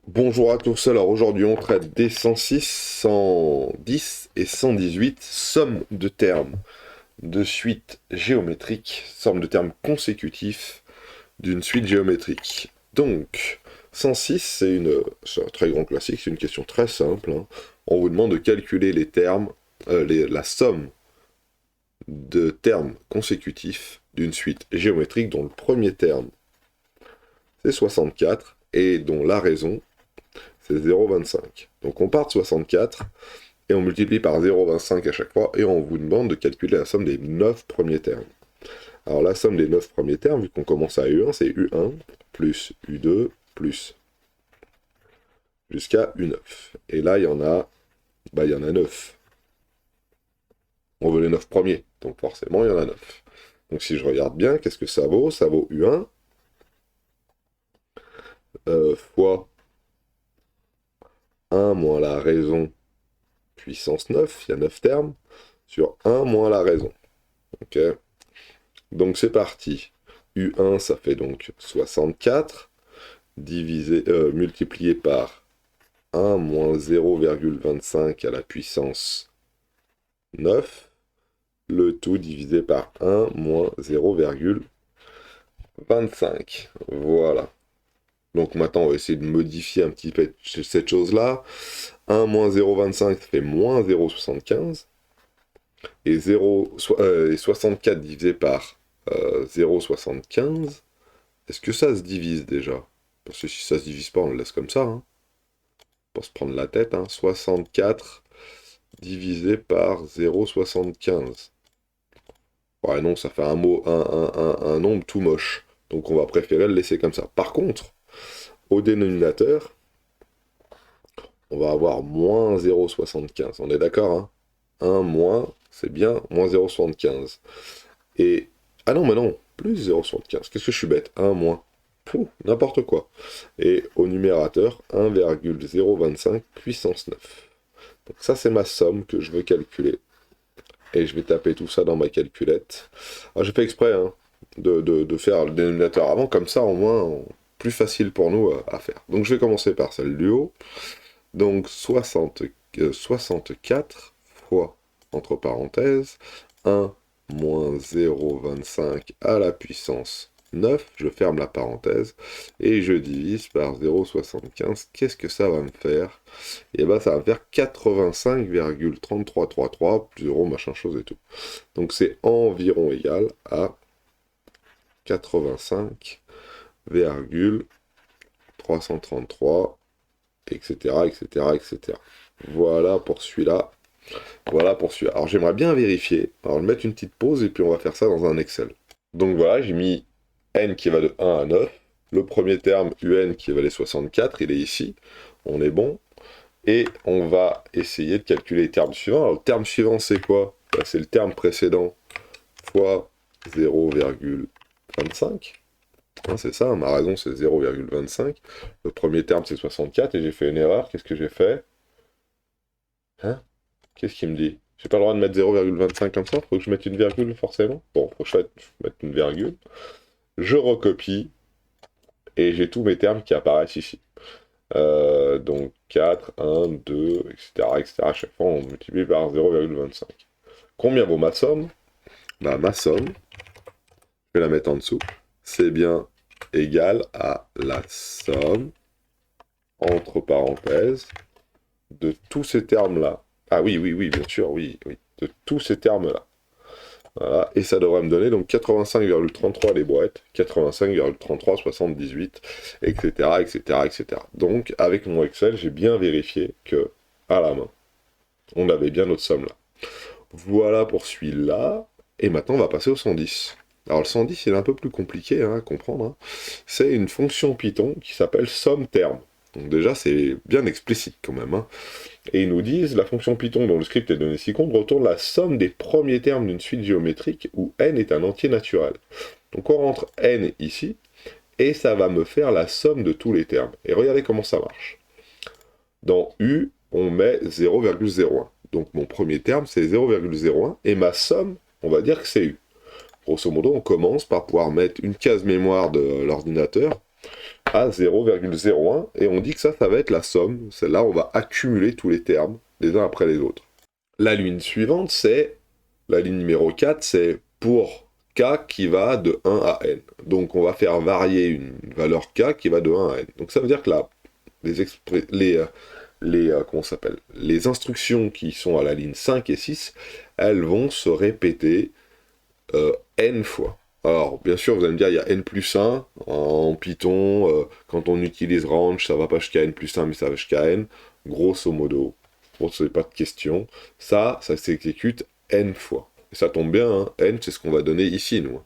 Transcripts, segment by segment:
Bonjour à tous, alors aujourd'hui on traite des 106, 110 et 118 sommes de termes de suites géométriques, sommes de termes consécutifs d'une suite géométrique. Donc, 106 c'est un très grand classique, c'est une question très simple, hein. On vous demande de calculer les termes, la somme de termes consécutifs d'une suite géométrique dont le premier terme c'est 64 et dont la raison c'est 0,25. Donc on part de 64 et on multiplie par 0,25 à chaque fois et on vous demande de calculer la somme des 9 premiers termes. Alors la somme des 9 premiers termes, vu qu'on commence à U1, c'est U1 plus U2 plus jusqu'à U9. Et là, il y en a 9. On veut les 9 premiers, donc forcément, il y en a 9. Donc si je regarde bien, qu'est-ce que ça vaut? Ça vaut U1 fois 1 moins la raison puissance 9, il y a 9 termes, sur 1 moins la raison. Ok. Donc c'est parti. U1, ça fait donc 64, multiplié par 1 moins 0,25 à la puissance 9, le tout divisé par 1 moins 0,25. Voilà. Donc maintenant, on va essayer de modifier un petit peu cette chose-là. 1 moins 0,25, ça fait moins 0,75. Et 64 divisé par 0,75, est-ce que ça se divise déjà? Parce que si ça se divise pas, on le laisse comme ça, hein, pour se prendre la tête. Hein. 64 divisé par 0,75. Ouais, non, ça fait un mot, un nombre tout moche. Donc on va préférer le laisser comme ça. Par contre, au dénominateur, on va avoir moins 0,75. On est d'accord, hein? 1 moins, c'est bien, moins 0,75. Et... Ah non, mais non, plus 0,75. Qu'est-ce que je suis bête? 1 moins. Pouh, n'importe quoi. Et au numérateur, 1,025 puissance 9. Donc ça, c'est ma somme que je veux calculer. Et je vais taper tout ça dans ma calculette. Alors, j'ai fait exprès hein, de faire le dénominateur avant, comme ça, au moins, plus facile pour nous à faire. Donc, je vais commencer par celle du haut. Donc, 64 fois, entre parenthèses, 1 moins 0,25 à la puissance 9, je ferme la parenthèse, et je divise par 0,75. Qu'est-ce que ça va me faire? Et bien ça va me faire 85,3333 plus 0 machin chose et tout. Donc c'est environ égal à 85,333, etc., etc., etc. Voilà pour celui-là. Voilà pour celui-là. Alors j'aimerais bien vérifier. Alors je vais mettre une petite pause et puis on va faire ça dans un Excel. Donc voilà, j'ai mis n qui va de 1 à 9. Le premier terme, un qui valait 64, il est ici. On est bon. Et on va essayer de calculer les termes suivants. Alors le terme suivant, c'est quoi? Bah, c'est le terme précédent fois 0,25. Hein, c'est ça, ma raison c'est 0,25. Le premier terme c'est 64 et j'ai fait une erreur. Qu'est-ce que j'ai fait? Hein? Qu'est-ce qu'il me dit? J'ai pas le droit de mettre 0,25 comme ça? Faut que je mette une virgule forcément? Bon, faut que je mette une virgule. Je recopie et j'ai tous mes termes qui apparaissent ici. Donc 4, 1, 2, etc., etc. À chaque fois, on multiplie par 0,25. Combien vaut ma somme? Bah, ma somme, je vais la mettre en dessous, c'est bien égal à la somme, entre parenthèses, de tous ces termes-là. Ah oui, oui, oui, bien sûr, oui, oui, de tous ces termes-là. Voilà, et ça devrait me donner donc 85,33 les boîtes, 85,3378, etc., etc., etc. Donc, avec mon Excel, j'ai bien vérifié que, à la main, on avait bien notre somme là. Voilà pour celui-là, et maintenant on va passer au 110. Alors le 110, il est un peu plus compliqué hein, à comprendre. Hein. C'est une fonction Python qui s'appelle somme-terme. Donc déjà, c'est bien explicite quand même. Hein. Et ils nous disent, la fonction Python dont le script est donné ci-contre retourne la somme des premiers termes d'une suite géométrique où n est un entier naturel. Donc on rentre n ici, et ça va me faire la somme de tous les termes. Et regardez comment ça marche. Dans U, on met 0,01. Donc mon premier terme, c'est 0,01, et ma somme, on va dire que c'est U. Grosso modo, on commence par pouvoir mettre une case mémoire de l'ordinateur, à 0,01, et on dit que ça va être la somme. Celle-là, on va accumuler tous les termes, les uns après les autres. La ligne suivante, c'est, la ligne numéro 4, c'est pour k qui va de 1 à n. Donc on va faire varier une valeur k qui va de 1 à n. Donc ça veut dire que là, comment s'appelle, les instructions qui sont à la ligne 5 et 6, elles vont se répéter n fois. Alors, bien sûr, vous allez me dire, il y a n plus 1 en Python, quand on utilise range, ça va pas jusqu'à n plus 1, mais ça va jusqu'à n, grosso modo. Bon, ce n'est pas de question. Ça s'exécute n fois. Et ça tombe bien, hein, n, c'est ce qu'on va donner ici, nous.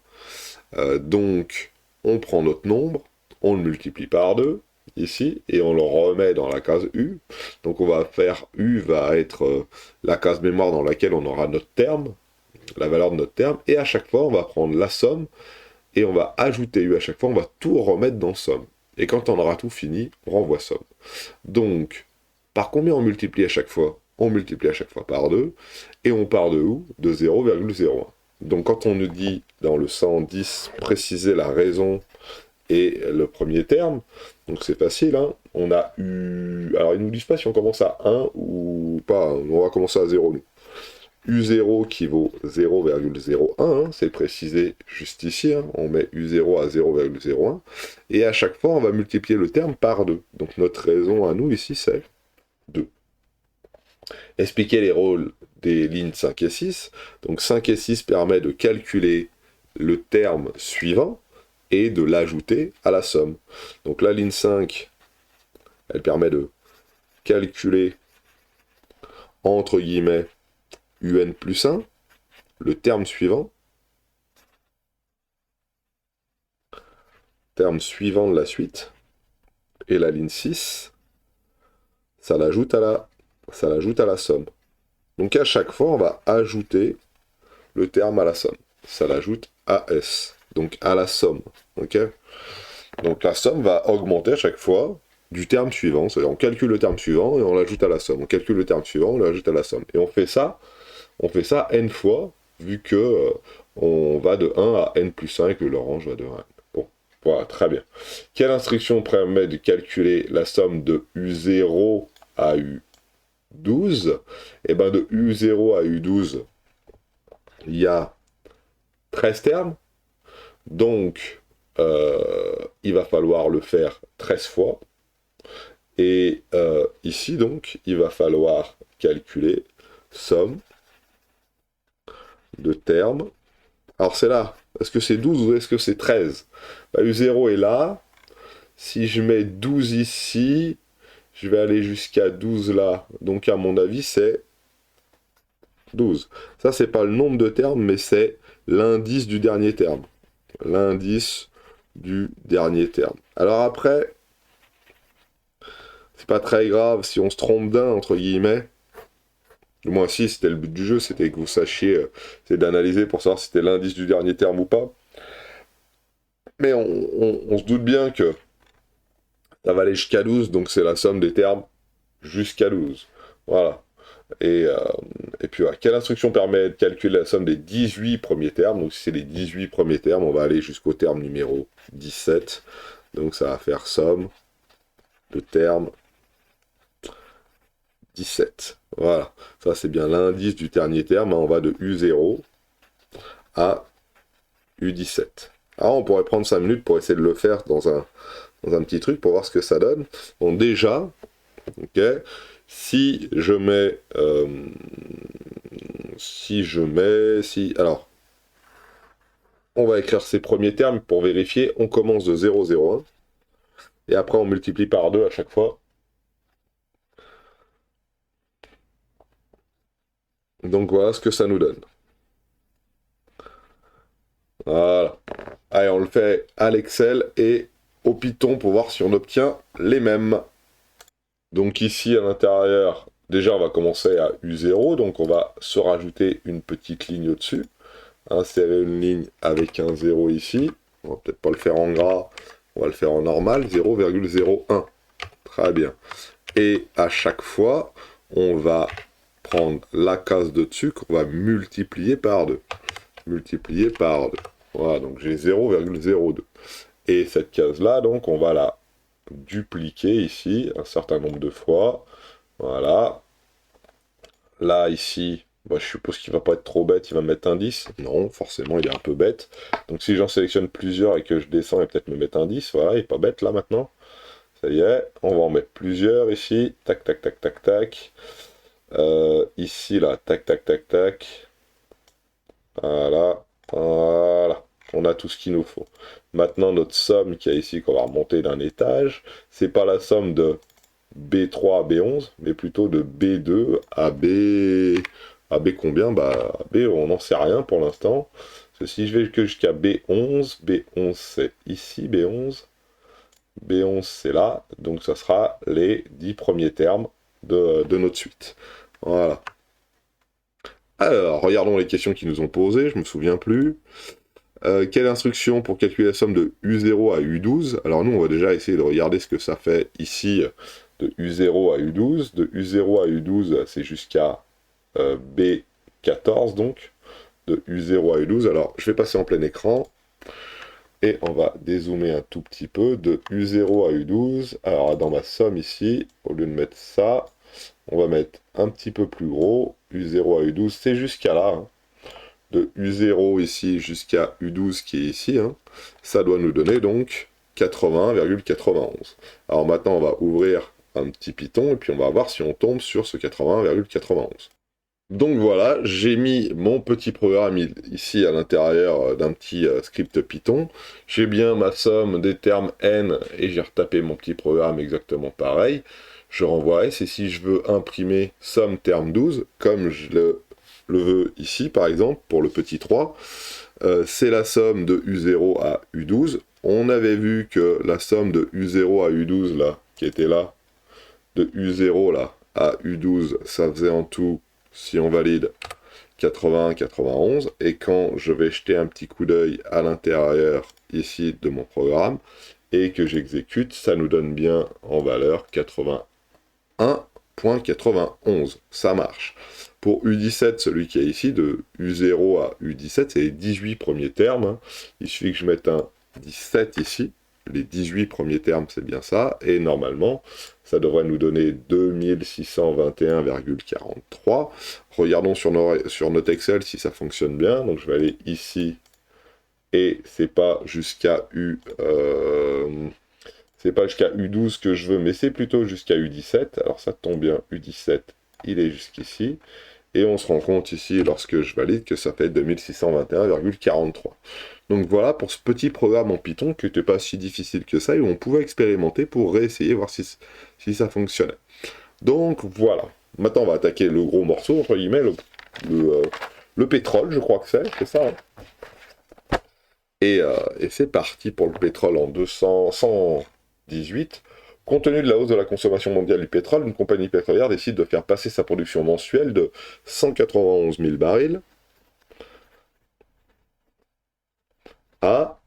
Donc, on prend notre nombre, on le multiplie par 2, ici, et on le remet dans la case U. Donc, on va faire U va être la case mémoire dans laquelle on aura notre terme, la valeur de notre terme, et à chaque fois, on va prendre la somme, et on va ajouter U à chaque fois, on va tout remettre dans somme. Et quand on aura tout fini, on renvoie somme. Donc, par combien on multiplie à chaque fois? On multiplie à chaque fois par 2, et on part de où? De 0,01. Donc quand on nous dit dans le 110, préciser la raison et le premier terme, donc c'est facile, hein, on a U... Alors ils ne nous disent pas si on commence à 1 ou pas, on va commencer à 0 nous. U0 qui vaut 0,01, hein, c'est précisé juste ici, hein, on met U0 à 0,01, et à chaque fois on va multiplier le terme par 2. Donc notre raison à nous ici c'est 2. Expliquer les rôles des lignes 5 et 6. Donc 5 et 6 permet de calculer le terme suivant et de l'ajouter à la somme. Donc la ligne 5, elle permet de calculer entre guillemets un plus 1, le terme suivant de la suite, et la ligne 6, ça l'ajoute à la somme. Donc à chaque fois, on va ajouter le terme à la somme. Ça l'ajoute à S, donc à la somme. Ok. Donc la somme va augmenter à chaque fois du terme suivant. C'est-à-dire on calcule le terme suivant et on l'ajoute à la somme. On calcule le terme suivant, on l'ajoute à la somme. Et on fait ça n fois, vu que on va de 1 à n plus 1 et que le range va de 1 à n. Bon, voilà, très bien. Quelle instruction permet de calculer la somme de U0 à U12? Et bien de U0 à U12, il y a 13 termes, donc il va falloir le faire 13 fois, et ici donc, il va falloir calculer somme de termes. Alors c'est là, est-ce que c'est 12 ou est-ce que c'est 13? Bah, U0 est là, si je mets 12 ici, je vais aller jusqu'à 12 là, donc à mon avis c'est 12. Ça c'est pas le nombre de termes, mais c'est l'indice du dernier terme. L'indice du dernier terme. Alors après, c'est pas très grave si on se trompe d'un, entre guillemets. Moi, si, c'était le but du jeu, c'était que vous sachiez, c'est d'analyser pour savoir si c'était l'indice du dernier terme ou pas. Mais on se doute bien que ça va aller jusqu'à 12, donc c'est la somme des termes jusqu'à 12. Voilà. Et puis voilà. Quelle instruction permet de calculer la somme des 18 premiers termes? Donc si c'est les 18 premiers termes, on va aller jusqu'au terme numéro 17. Donc ça va faire somme de terme 17. Voilà. Ça c'est bien l'indice du dernier terme. Hein. On va de U0 à U17. Alors on pourrait prendre 5 minutes pour essayer de le faire dans un petit truc pour voir ce que ça donne. Bon déjà, ok, si je mets, alors, on va écrire ces premiers termes pour vérifier. On commence de 0,01 et après on multiplie par 2 à chaque fois. Donc voilà ce que ça nous donne. Voilà. Allez, on le fait à l'Excel et au Python pour voir si on obtient les mêmes. Donc ici à l'intérieur, déjà on va commencer à U0, donc on va se rajouter une petite ligne au-dessus. Insérer une ligne avec un 0 ici. On va peut-être pas le faire en gras, on va le faire en normal, 0,01. Très bien. Et à chaque fois, on va prendre la case de dessus qu'on va multiplier par 2. Multiplier par 2. Voilà, donc j'ai 0,02. Et cette case-là, donc, on va la dupliquer ici un certain nombre de fois. Voilà. Là, ici, bah, je suppose qu'il va pas être trop bête, il va me mettre un 10. Non, forcément, il est un peu bête. Donc si j'en sélectionne plusieurs et que je descends, il va peut-être me mettre un 10. Voilà, il est pas bête là maintenant. Ça y est, on va en mettre plusieurs ici. Tac, tac, tac, tac, tac. Ici, là, tac, tac, tac, tac. Voilà, voilà. On a tout ce qu'il nous faut. Maintenant, notre somme qui a ici, qu'on va remonter d'un étage, c'est pas la somme de B3 à B11, mais plutôt de B2 à B... À B combien? Bah, à B, on n'en sait rien pour l'instant. Si je vais que jusqu'à B11, B11 c'est ici, B11 c'est là, donc ça sera les 10 premiers termes de notre suite. Voilà. Alors, regardons les questions qui nous ont posées, je me souviens plus. Quelle instruction pour calculer la somme de U0 à U12? Alors nous, on va déjà essayer de regarder ce que ça fait ici de U0 à U12. De U0 à U12, c'est jusqu'à B14, donc, de U0 à U12. Alors, je vais passer en plein écran, et on va dézoomer un tout petit peu, de U0 à U12. Alors, dans ma somme ici, au lieu de mettre ça, on va mettre un petit peu plus gros. U0 à U12, c'est jusqu'à là, hein. De U0 ici jusqu'à U12 qui est ici, hein, ça doit nous donner donc 80,91. Alors maintenant, on va ouvrir un petit Python et puis on va voir si on tombe sur ce 80,91. Donc voilà, j'ai mis mon petit programme ici à l'intérieur d'un petit script Python. J'ai bien ma somme des termes n et j'ai retapé mon petit programme exactement pareil. Je renvoie S et si je veux imprimer somme terme 12, comme je le veux ici par exemple, pour le petit 3, c'est la somme de U0 à U12. On avait vu que la somme de U0 à U12 là, qui était là, de U0 là à U12, ça faisait en tout, si on valide, 81, 91. Et quand je vais jeter un petit coup d'œil à l'intérieur ici de mon programme et que j'exécute, ça nous donne bien en valeur 81,91. Ça marche. Pour U17, celui qui est ici, de U0 à U17, c'est les 18 premiers termes, hein. Il suffit que je mette un 17 ici. Les 18 premiers termes, c'est bien ça. Et normalement, ça devrait nous donner 2621,43. Regardons sur notre Excel si ça fonctionne bien. Donc je vais aller ici. Et c'est pas jusqu'à c'est pas jusqu'à U12 que je veux, mais c'est plutôt jusqu'à U17. Alors ça tombe bien, U17, il est jusqu'ici. Et on se rend compte ici, lorsque je valide, que ça fait 2621,43. Donc voilà pour ce petit programme en Python qui n'était pas si difficile que ça et où on pouvait expérimenter pour réessayer, voir si ça fonctionnait. Donc voilà. Maintenant, on va attaquer le gros morceau, entre guillemets, le pétrole, je crois que c'est ça, hein. Et c'est parti pour le pétrole en 118. Compte tenu de la hausse de la consommation mondiale du pétrole, une compagnie pétrolière décide de faire passer sa production mensuelle de 191 000 barils à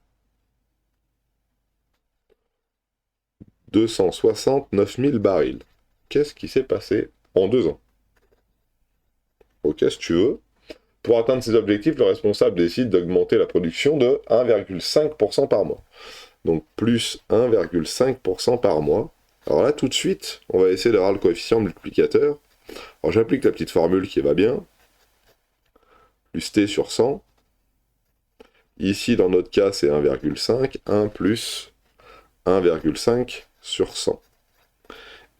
269 000 barils. Qu'est-ce qui s'est passé en 2 ans? Ok, si tu veux. Pour atteindre ces objectifs, le responsable décide d'augmenter la production de 1,5% par mois. Donc plus 1,5% par mois. Alors là, tout de suite, on va essayer d'avoir le coefficient multiplicateur. Alors j'applique la petite formule qui va bien. Plus t sur 100. Ici, dans notre cas, c'est 1,5. 1 plus 1,5 sur 100.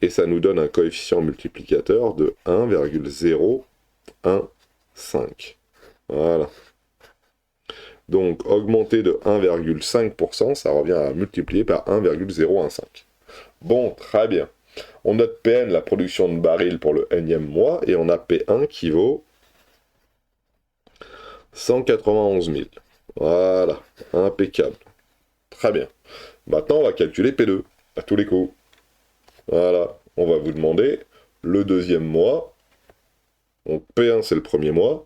Et ça nous donne un coefficient multiplicateur de 1,015. Voilà. Donc augmenter de 1,5%, ça revient à multiplier par 1,015. Bon, très bien. On note Pn, la production de barils pour le nème mois, et on a P1 qui vaut 191 000. Voilà, impeccable. Très bien. Maintenant, on va calculer P2, à tous les coups. Voilà, on va vous demander le deuxième mois. Donc P1, c'est le premier mois.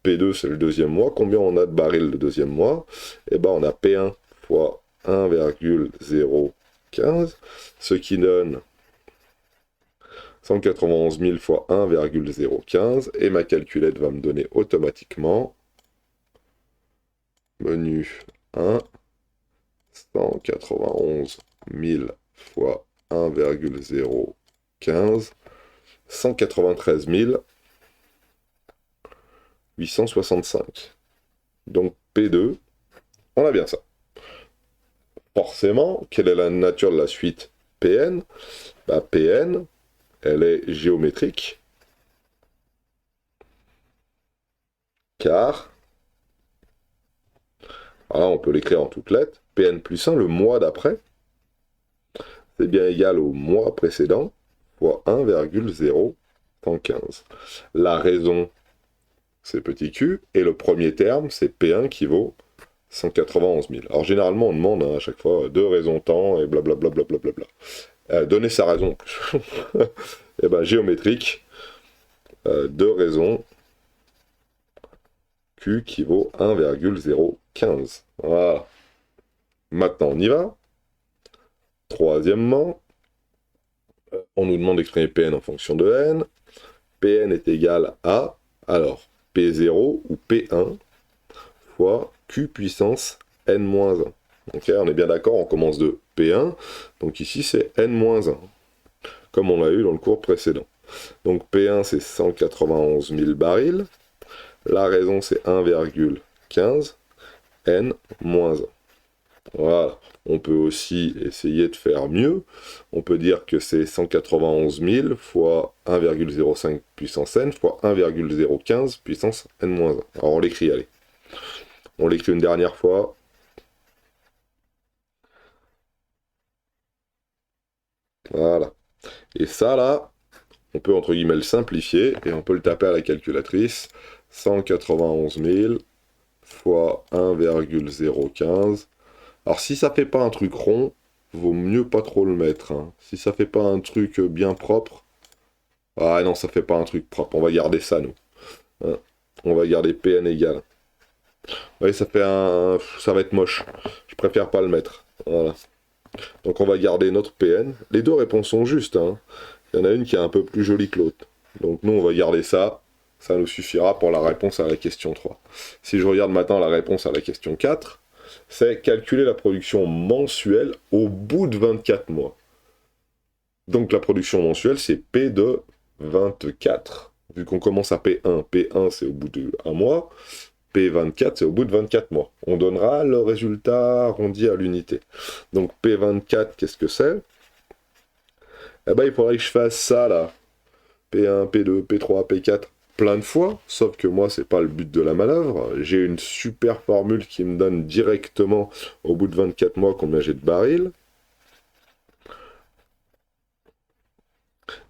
P2, c'est le deuxième mois. Combien on a de barils le deuxième mois? Eh bien, on a P1 fois 1,015, ce qui donne 191 000 fois 1,015, et ma calculette va me donner automatiquement menu 1, 191 000 fois 1,015, 193 865. Donc P2, on a bien ça. Forcément, quelle est la nature de la suite Pn? Bah, Pn, elle est géométrique, car, alors on peut l'écrire en toutes lettres, Pn plus 1, le mois d'après, c'est bien égal au mois précédent, fois 1,015. La raison, c'est petit q, et le premier terme, c'est P1 qui vaut 191 000. Alors généralement, on demande à chaque fois deux raisons temps, et blablabla. Donner sa raison. Et ben géométrique, deux raisons, Q qui vaut 1,015. Voilà. Maintenant, on y va. Troisièmement, on nous demande d'exprimer Pn en fonction de n. Pn est égal à, alors, P0 ou P1 fois Q puissance n-1. Ok, on est bien d'accord, on commence de P1, donc ici c'est n-1, comme on l'a eu dans le cours précédent. Donc P1 c'est 191 000 barils, la raison c'est 1,15, n-1. Voilà. On peut aussi essayer de faire mieux. On peut dire que c'est 191 000 fois 1,05 puissance n fois 1,015 puissance n-1. Alors on l'écrit, allez. On l'écrit une dernière fois. Voilà. Et ça, là, on peut entre guillemets le simplifier et on peut le taper à la calculatrice. 191 000 fois 1,015. Alors si ça fait pas un truc rond, vaut mieux pas trop le mettre. Hein. Si ça fait pas un truc bien propre, ah non, ça fait pas un truc propre. On va garder ça, nous. Hein. On va garder Pn égal. Oui, ça fait un... Ça va être moche. Je préfère pas le mettre. Voilà. Donc on va garder notre Pn. Les deux réponses sont justes. Hein. Il y en a une qui est un peu plus jolie que l'autre. Donc nous, on va garder ça. Ça nous suffira pour la réponse à la question 3. Si je regarde maintenant la réponse à la question 4, c'est calculer la production mensuelle au bout de 24 mois. Donc la production mensuelle, c'est P de 24. Vu qu'on commence à P1, P1 c'est au bout de 1 mois, P24 c'est au bout de 24 mois. On donnera le résultat arrondi à l'unité. Donc P24, qu'est-ce que c'est? Eh ben il faudrait que je fasse ça là. P1, P2, P3, P4, plein de fois, sauf que moi, c'est pas le but de la manœuvre. J'ai une super formule qui me donne directement, au bout de 24 mois, combien j'ai de barils.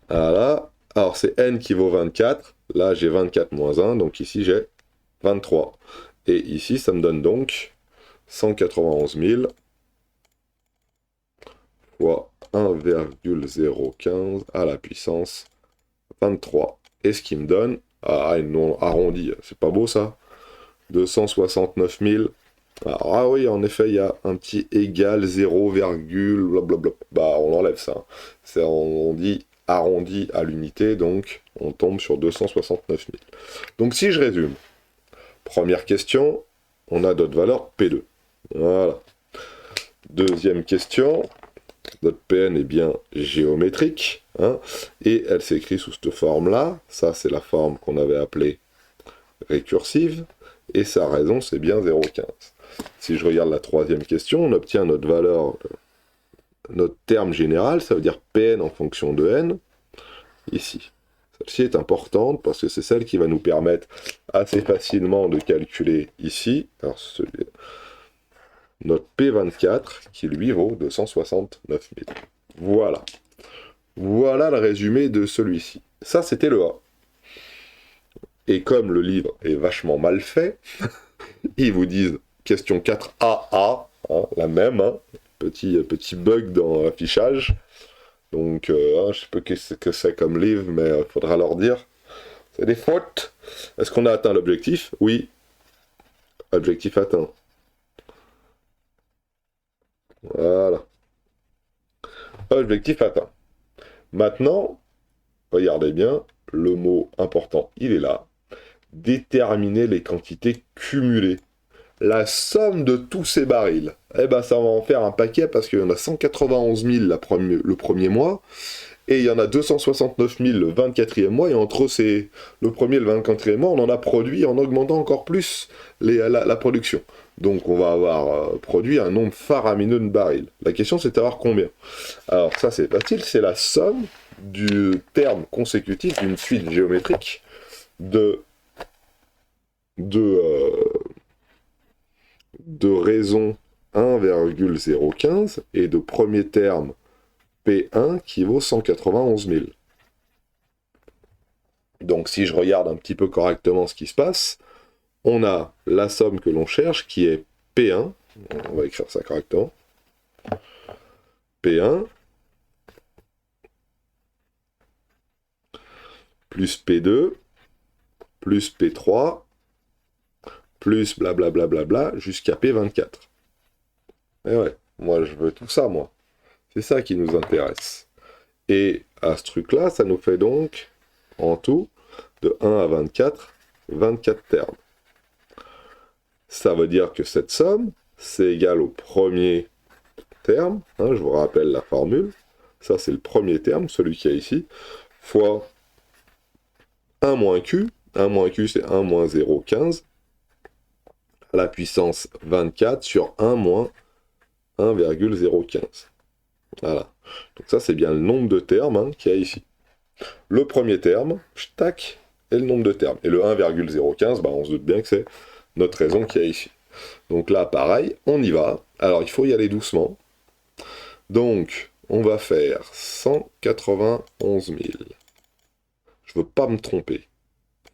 Voilà. Alors, c'est N qui vaut 24. Là, j'ai 24 moins 1, donc ici, j'ai 23. Et ici, ça me donne donc 191 000 fois 1,015 à la puissance 23. Et ce qui me donne, ah, non, arrondi, c'est pas beau ça? 269 000. Alors, ah oui, en effet, il y a un petit égal 0, blablabla. Bah, on enlève ça. On dit arrondi à l'unité, donc on tombe sur 269 000. Donc si je résume, première question, on a notre valeur P2. Voilà. Deuxième question, notre Pn est bien géométrique, hein, et elle s'écrit sous cette forme-là. Ça, c'est la forme qu'on avait appelée récursive, et sa raison, c'est bien 0,15. Si je regarde la troisième question, on obtient notre valeur, notre terme général, ça veut dire Pn en fonction de n, ici. Celle-ci est importante parce que c'est celle qui va nous permettre assez facilement de calculer ici, alors notre P24, qui lui vaut 269 000. Voilà. Voilà le résumé de celui-ci. Ça, c'était le A. Et comme le livre est vachement mal fait, ils vous disent question 4AA, hein, la même, hein, petit bug dans l'affichage. Donc, je sais pas ce que c'est comme livre, mais faudra leur dire. C'est des fautes. Est-ce qu'on a atteint l'objectif? Oui. Objectif atteint. Voilà. Objectif atteint. Maintenant, regardez bien, le mot important, il est là. Déterminer les quantités cumulées. la somme de tous ces barils. Eh ben, ça va en faire un paquet parce qu'il y en a 191 000 le premier mois, et il y en a 269 000 le 24e mois, et entre le premier et le 24e mois, on en a produit en augmentant encore plus la production. Donc on va avoir produit un nombre faramineux de barils. La question c'est de savoir combien. Alors ça c'est facile, c'est la somme du terme consécutif d'une suite géométrique de raison 1,015 et de premier terme P1 qui vaut 191 000. Donc si je regarde un petit peu correctement ce qui se passe, on a la somme que l'on cherche qui est P1, on va écrire ça correctement, P1 plus P2 plus P3 plus blablabla jusqu'à P24. Et ouais, moi je veux tout ça, moi. C'est ça qui nous intéresse. Et à ce truc-là, ça nous fait donc, en tout, de 1 à 24, 24 termes. Ça veut dire que cette somme, c'est égal au premier terme, hein, je vous rappelle la formule, ça c'est le premier terme, celui qui est ici, fois 1 moins Q, 1 moins Q c'est 1 moins 0,15, à la puissance 24 sur 1 moins 1,015. Voilà. Donc ça, c'est bien le nombre de termes qu'il y a ici. Le premier terme, tac, et le nombre de termes. Et le 1,015, on se doute bien que c'est notre raison qu'il y a ici. Donc là, pareil, on y va. Alors, il faut y aller doucement. Donc, on va faire 191 000. Je veux pas me tromper.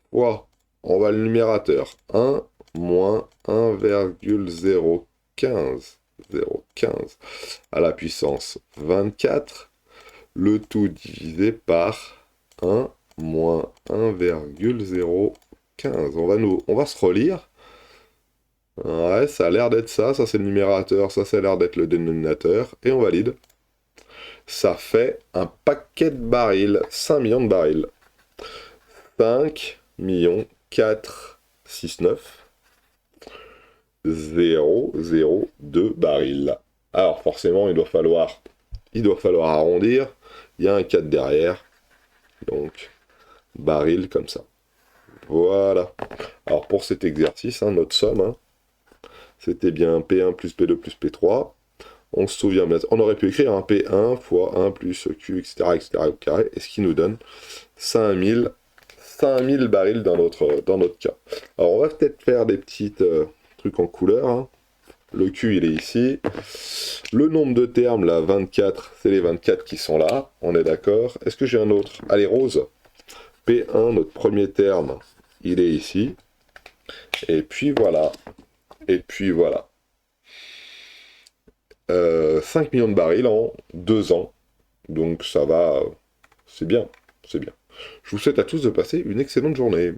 Fois, on va le numérateur. 1 moins 1,015. 0,15 à la puissance 24, le tout divisé par 1 moins 1,015. On va se relire. Ouais, ça a l'air d'être ça c'est le numérateur, ça a l'air d'être le dénominateur, et on valide. Ça fait un paquet de barils, 5 millions de barils. 5 millions 4, 6, 9. 0,02 barils. Alors forcément, il doit falloir arrondir. Il y a un 4 derrière. Donc, baril comme ça. Voilà. Alors pour cet exercice, notre somme, c'était bien P1 plus P2 plus P3. On se souvient, on aurait pu écrire un P1 fois 1 plus Q, etc., etc., au carré, et ce qui nous donne 5000 barils dans notre cas. Alors on va peut-être faire des petites... truc en couleur. Le Q, il est ici. Le nombre de termes, là, 24, c'est les 24 qui sont là. On est d'accord. Est-ce que j'ai un autre? Allez, rose. P1, notre premier terme, il est ici. Et puis voilà. Et puis voilà. 5 millions de barils en 2 ans. Donc ça va... C'est bien. C'est bien. Je vous souhaite à tous de passer une excellente journée.